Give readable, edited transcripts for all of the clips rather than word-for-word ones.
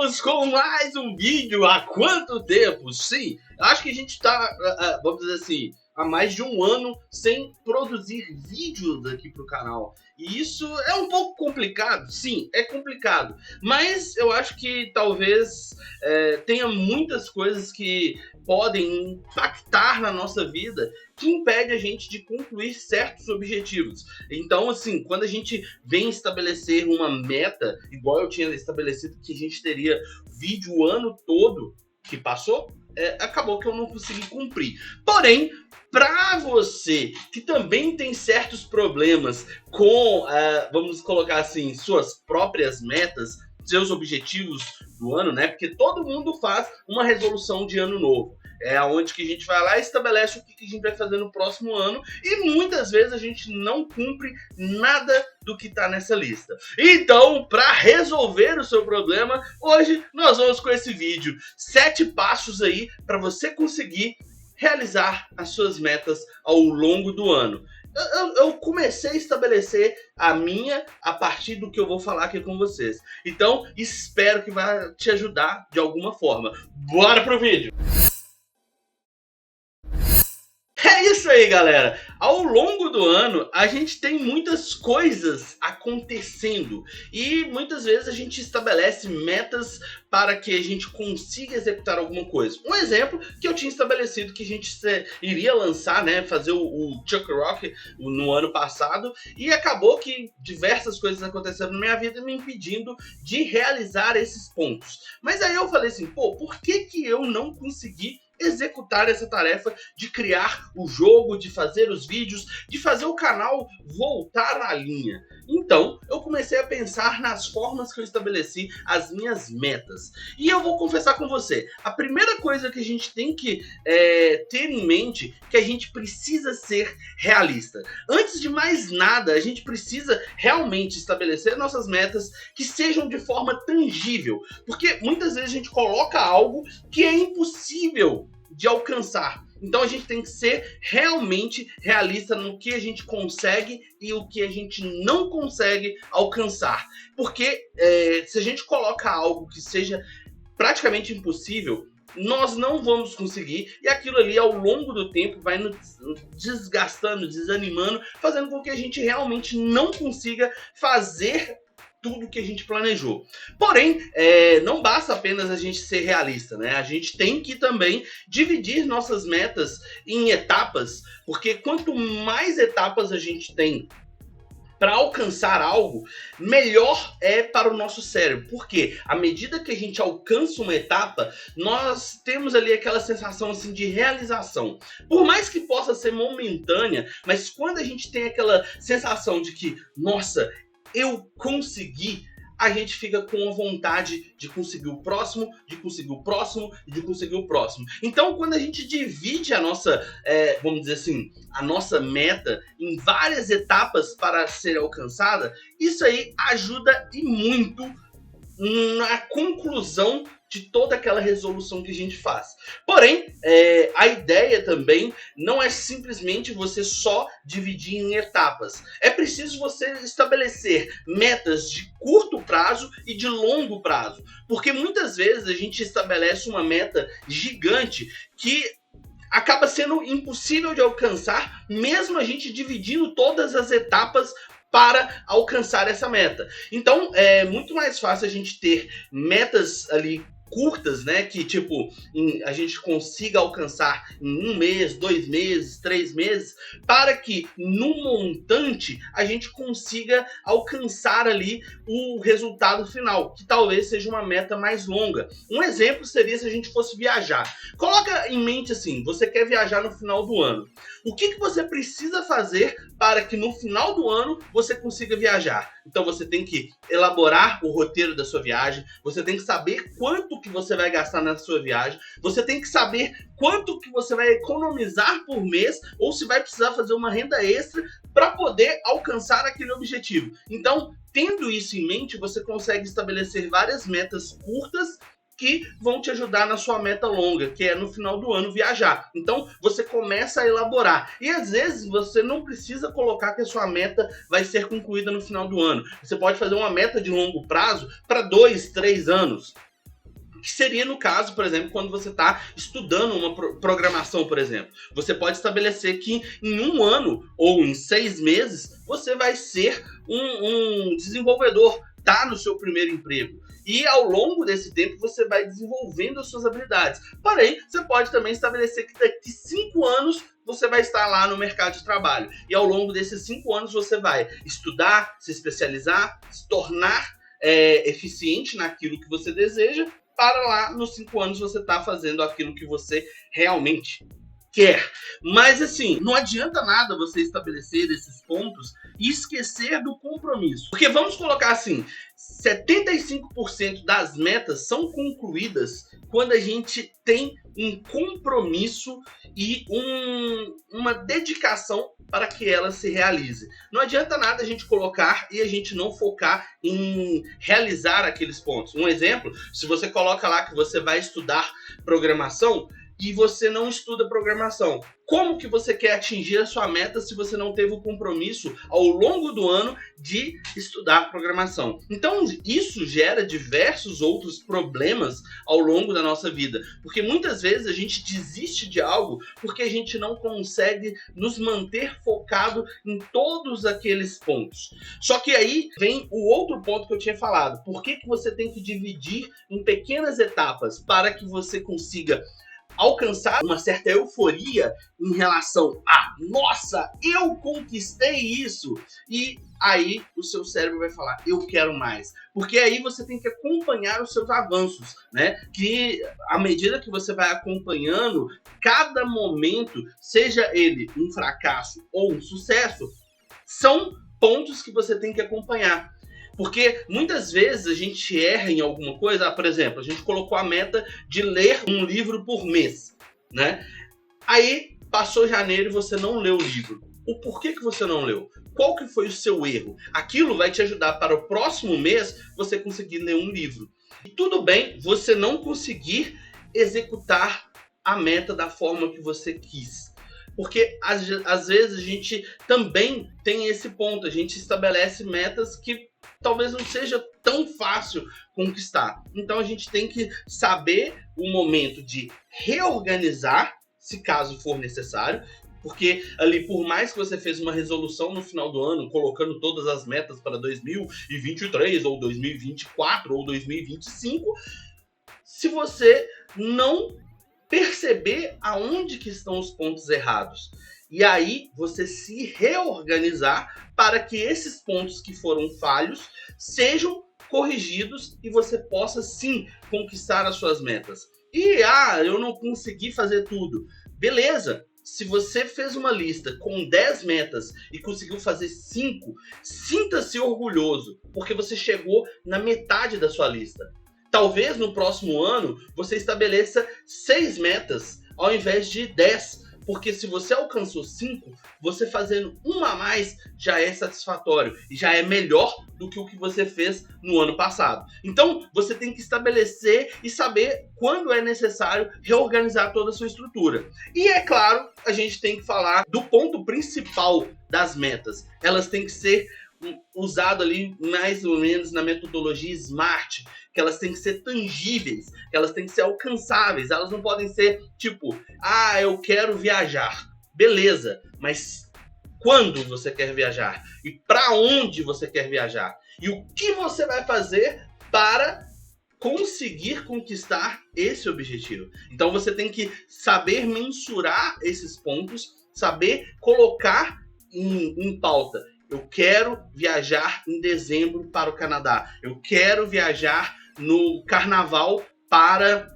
Voltamos com mais um vídeo. Há quanto tempo? Sim, acho que a gente tá, vamos dizer assim, há mais de um ano sem produzir vídeos aqui pro canal. E isso é um pouco complicado, sim, é complicado. Mas eu acho que talvez tenha muitas coisas que podem impactar na nossa vida que impede a gente de concluir certos objetivos. Então, assim, quando a gente vem estabelecer uma meta, igual eu tinha estabelecido que a gente teria vídeo o ano todo que passou, acabou que eu não consegui cumprir. Porém, para você que também tem certos problemas com, vamos colocar assim, suas próprias metas, seus objetivos do ano, né? Porque todo mundo faz uma resolução de ano novo. É onde que a gente vai lá e estabelece o que a gente vai fazer no próximo ano e muitas vezes a gente não cumpre nada do que está nessa lista. Então, para resolver o seu problema, hoje nós vamos com esse vídeo. 7 passos aí para você conseguir realizar as suas metas ao longo do ano. Eu comecei a estabelecer a minha a partir do que eu vou falar aqui com vocês. Então, espero que vai te ajudar de alguma forma. Bora pro vídeo! É isso aí, galera. Ao longo do ano, a gente tem muitas coisas acontecendo e muitas vezes a gente estabelece metas para que a gente consiga executar alguma coisa. Um exemplo que eu tinha estabelecido que a gente iria lançar, né, fazer o Chuck Rock no ano passado e acabou que diversas coisas aconteceram na minha vida me impedindo de realizar esses pontos. Mas aí eu falei assim, pô, por que eu não consegui executar essa tarefa de criar o jogo, de fazer os vídeos, de fazer o canal voltar à linha? Então, eu comecei a pensar nas formas que eu estabeleci as minhas metas. E eu vou confessar com você, a primeira coisa que a gente tem que ter em mente é que a gente precisa ser realista. Antes de mais nada, a gente precisa realmente estabelecer nossas metas que sejam de forma tangível. Porque muitas vezes a gente coloca algo que é impossível de alcançar. Então a gente tem que ser realmente realista no que a gente consegue e o que a gente não consegue alcançar. Porque se a gente coloca algo que seja praticamente impossível, nós não vamos conseguir e aquilo ali ao longo do tempo vai nos desgastando, desanimando, fazendo com que a gente realmente não consiga fazer tudo que a gente planejou. Porém, não basta apenas a gente ser realista, né? A gente tem que também dividir nossas metas em etapas, porque quanto mais etapas a gente tem para alcançar algo, melhor é para o nosso cérebro. Porque à medida que a gente alcança uma etapa, nós temos ali aquela sensação assim de realização. Por mais que possa ser momentânea, mas quando a gente tem aquela sensação de que, nossa, eu consegui, a gente fica com a vontade de conseguir o próximo, de conseguir o próximo e de conseguir o próximo. Então, quando a gente divide a nossa, vamos dizer assim, a nossa meta em várias etapas para ser alcançada, isso aí ajuda e muito na conclusão de toda aquela resolução que a gente faz. Porém, a ideia também não é simplesmente você só dividir em etapas. É preciso você estabelecer metas de curto prazo e de longo prazo. Porque muitas vezes a gente estabelece uma meta gigante que acaba sendo impossível de alcançar, mesmo a gente dividindo todas as etapas para alcançar essa meta. Então, é muito mais fácil a gente ter metas ali curtas, né, que tipo a gente consiga alcançar em 1 mês, 2 meses, 3 meses, para que no montante a gente consiga alcançar ali o resultado final, que talvez seja uma meta mais longa. Um exemplo seria se a gente fosse viajar. Coloca em mente assim, você quer viajar no final do ano. O que você precisa fazer para que no final do ano você consiga viajar? Então você tem que elaborar o roteiro da sua viagem, você tem que saber quanto que você vai gastar na sua viagem, você tem que saber quanto que você vai economizar por mês ou se vai precisar fazer uma renda extra para poder alcançar aquele objetivo. Então, tendo isso em mente, você consegue estabelecer várias metas curtas que vão te ajudar na sua meta longa, que é no final do ano viajar. Então você começa a elaborar. E às vezes você não precisa colocar que a sua meta vai ser concluída no final do ano. Você pode fazer uma meta de longo prazo para 2, 3 anos. que seria no caso, por exemplo, quando você está estudando uma programação, por exemplo. Você pode estabelecer que em 1 ano ou em 6 meses você vai ser um desenvolvedor, tá no seu primeiro emprego. E ao longo desse tempo você vai desenvolvendo as suas habilidades. Porém, você pode também estabelecer que daqui 5 anos você vai estar lá no mercado de trabalho. E ao longo desses 5 anos você vai estudar, se especializar, se tornar eficiente naquilo que você deseja, para lá nos 5 anos você estar fazendo aquilo que você realmente quer. Mas assim, não adianta nada você estabelecer esses pontos e esquecer do compromisso. Porque vamos colocar assim, 75% das metas são concluídas quando a gente tem um compromisso e uma dedicação para que ela se realize. Não adianta nada a gente colocar e a gente não focar em realizar aqueles pontos. Um exemplo, se você coloca lá que você vai estudar programação e você não estuda programação, como que você quer atingir a sua meta se você não teve o compromisso ao longo do ano de estudar programação? Então isso gera diversos outros problemas ao longo da nossa vida, porque muitas vezes a gente desiste de algo porque a gente não consegue nos manter focado em todos aqueles pontos. Só que aí vem o outro ponto que eu tinha falado. Por que você tem que dividir em pequenas etapas para que você consiga alcançar uma certa euforia em relação a, nossa, eu conquistei isso, e aí o seu cérebro vai falar, eu quero mais, porque aí você tem que acompanhar os seus avanços, né? Que à medida que você vai acompanhando cada momento, seja ele um fracasso ou um sucesso, são pontos que você tem que acompanhar. Porque muitas vezes a gente erra em alguma coisa. Por exemplo, a gente colocou a meta de ler um livro por mês, né? Aí passou janeiro e você não leu o livro. O porquê que você não leu? Qual que foi o seu erro? Aquilo vai te ajudar para o próximo mês você conseguir ler um livro. E tudo bem você não conseguir executar a meta da forma que você quis. Porque às vezes a gente também tem esse ponto. A gente estabelece metas que talvez não seja tão fácil conquistar. Então a gente tem que saber o momento de reorganizar, se caso for necessário, porque ali, por mais que você fez uma resolução no final do ano, colocando todas as metas para 2023, ou 2024, ou 2025, se você não perceber aonde que estão os pontos errados, e aí você se reorganizar para que esses pontos que foram falhos sejam corrigidos e você possa sim conquistar as suas metas. E eu não consegui fazer tudo. Beleza, se você fez uma lista com 10 metas e conseguiu fazer 5, sinta-se orgulhoso, porque você chegou na metade da sua lista. Talvez no próximo ano você estabeleça 6 metas ao invés de 10. Porque se você alcançou 5, você fazendo uma a mais já é satisfatório e já é melhor do que o que você fez no ano passado. Então, você tem que estabelecer e saber quando é necessário reorganizar toda a sua estrutura. E é claro, a gente tem que falar do ponto principal das metas. Elas têm que ser usado ali mais ou menos na metodologia SMART, que elas têm que ser tangíveis, que elas têm que ser alcançáveis, elas não podem ser tipo, eu quero viajar. Beleza, mas quando você quer viajar? E para onde você quer viajar? E o que você vai fazer para conseguir conquistar esse objetivo? Então você tem que saber mensurar esses pontos, saber colocar em pauta. Eu quero viajar em dezembro para o Canadá. Eu quero viajar no carnaval para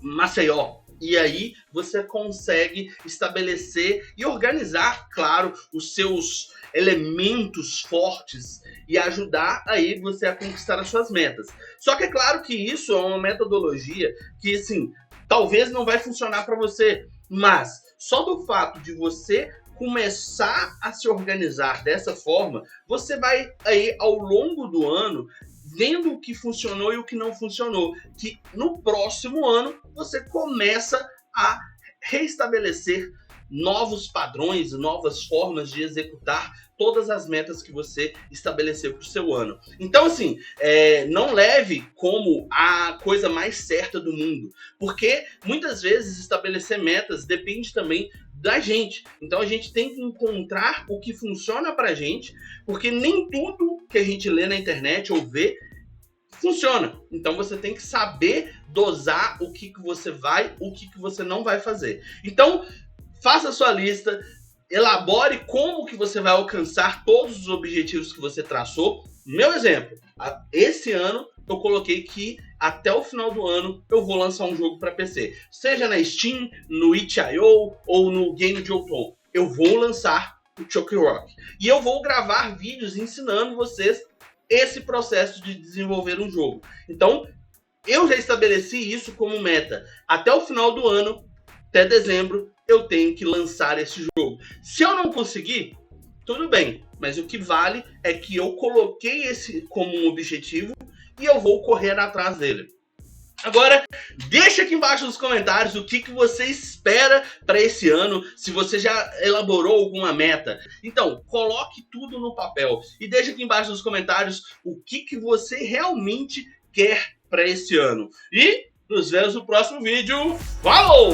Maceió. E aí você consegue estabelecer e organizar, claro, os seus elementos fortes e ajudar aí você a conquistar as suas metas. Só que é claro que isso é uma metodologia que, assim, talvez não vai funcionar para você, mas só do fato de você começar a se organizar dessa forma, você vai aí ao longo do ano vendo o que funcionou e o que não funcionou, que no próximo ano você começa a reestabelecer novos padrões, novas formas de executar todas as metas que você estabeleceu para o seu ano. Então, assim, não leve como a coisa mais certa do mundo, porque muitas vezes estabelecer metas depende também da gente. Então a gente tem que encontrar o que funciona pra gente, porque nem tudo que a gente lê na internet ou vê funciona. Então você tem que saber dosar o que você vai, o que você não vai fazer. Então, faça a sua lista, elabore como que você vai alcançar todos os objetivos que você traçou. Meu exemplo, esse ano eu coloquei que até o final do ano eu vou lançar um jogo para PC. Seja na Steam, no itch.io ou no Game.com. Eu vou lançar o Choke Rock. E eu vou gravar vídeos ensinando vocês esse processo de desenvolver um jogo. Então, eu já estabeleci isso como meta. Até o final do ano, até dezembro, eu tenho que lançar esse jogo. Se eu não conseguir, tudo bem. Mas o que vale é que eu coloquei esse como um objetivo e eu vou correr atrás dele. Agora, deixa aqui embaixo nos comentários o que você espera para esse ano, se você já elaborou alguma meta. Então, coloque tudo no papel e deixa aqui embaixo nos comentários o que você realmente quer para esse ano. E nos vemos no próximo vídeo. Falou!